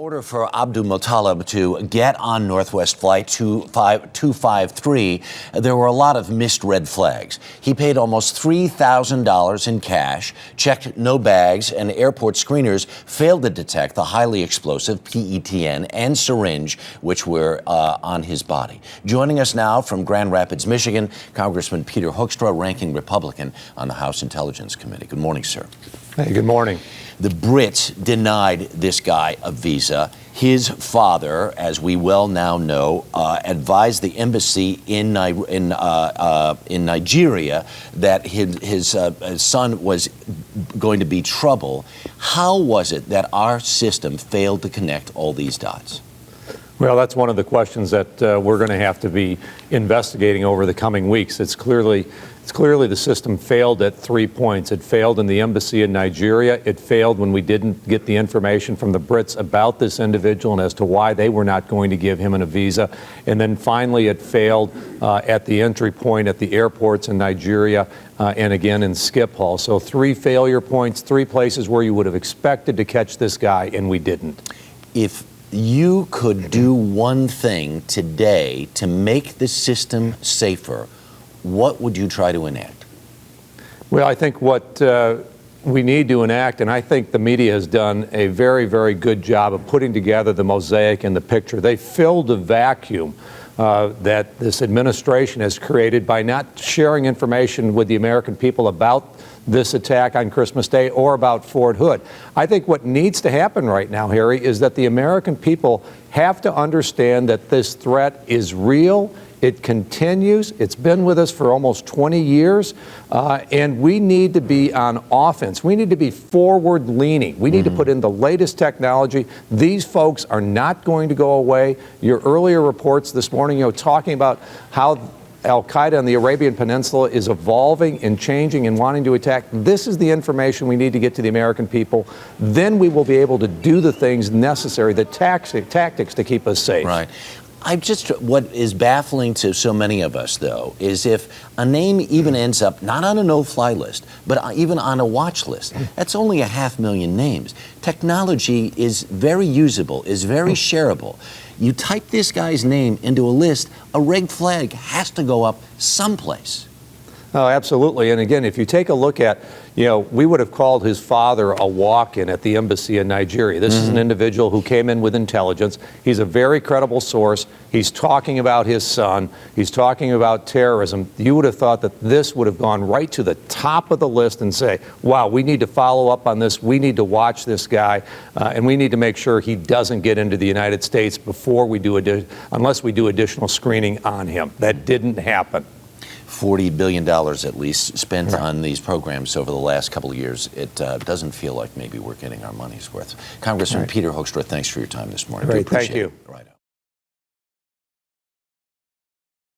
Order for Abdulmutallab to get on Northwest Flight 253, there were a lot of missed red flags. He paid almost $3,000 in cash, checked no bags, and airport screeners failed to detect the highly explosive PETN and syringe which were on his body. Joining us now from Grand Rapids, Michigan, Congressman Peter Hoekstra, ranking Republican on the House Intelligence Committee. Good morning, sir. Hey, good morning. The Brits denied this guy a visa. His father, as we well now know, advised the embassy in Nigeria that his son was going to be trouble. How was it that our system failed to connect all these dots? Well, that's one of the questions that we're going to have to be investigating over the coming weeks. It's clearly the system failed at 3 points. It failed in the embassy in Nigeria. It failed when we didn't get the information from the Brits about this individual and as to why they were not going to give him a visa. And then finally, it failed at the entry point at the airports in Nigeria and again in Schiphol. So 3 failure points, 3 places where you would have expected to catch this guy, and we didn't. If you could do one thing today to make the system safer, what would you try to enact? Well, I think what we need to enact, and I think the media has done a very, very good job of putting together the mosaic and the picture. They filled a vacuum that this administration has created by not sharing information with the American people about this attack on Christmas Day or about Fort Hood. I think what needs to happen right now, Harry, is that the American people have to understand that this threat is real. It continues. It's been with us for almost 20 years, and we need to be on offense. We need to be forward-leaning. We need to put in the latest technology. These folks are not going to go away. Your earlier reports this morning, talking about how Al-Qaeda on the Arabian Peninsula is evolving and changing and wanting to attack. This is the information we need to get to the American people. Then we will be able to do the things necessary, the tactics to keep us safe. Right. What is baffling to so many of us, though, is if a name even ends up not on a no-fly list, but even on a watch list. That's only 500,000 names. Technology is very usable, is very shareable. You type this guy's name into a list, a red flag has to go up someplace. Oh, absolutely. And again, if you take a look at, we would have called his father a walk-in at the embassy in Nigeria. This is an individual who came in with intelligence. He's a very credible source. He's talking about his son. He's talking about terrorism. You would have thought that this would have gone right to the top of the list and say, wow, we need to follow up on this. We need to watch this guy, and we need to make sure he doesn't get into the United States before we do unless we do additional screening on him. That didn't happen. $40 billion at least spent on these programs over the last couple of years. It doesn't feel like maybe we're getting our money's worth. Congressman Peter Hoekstra, thanks for your time this morning. Great, thank you. Right.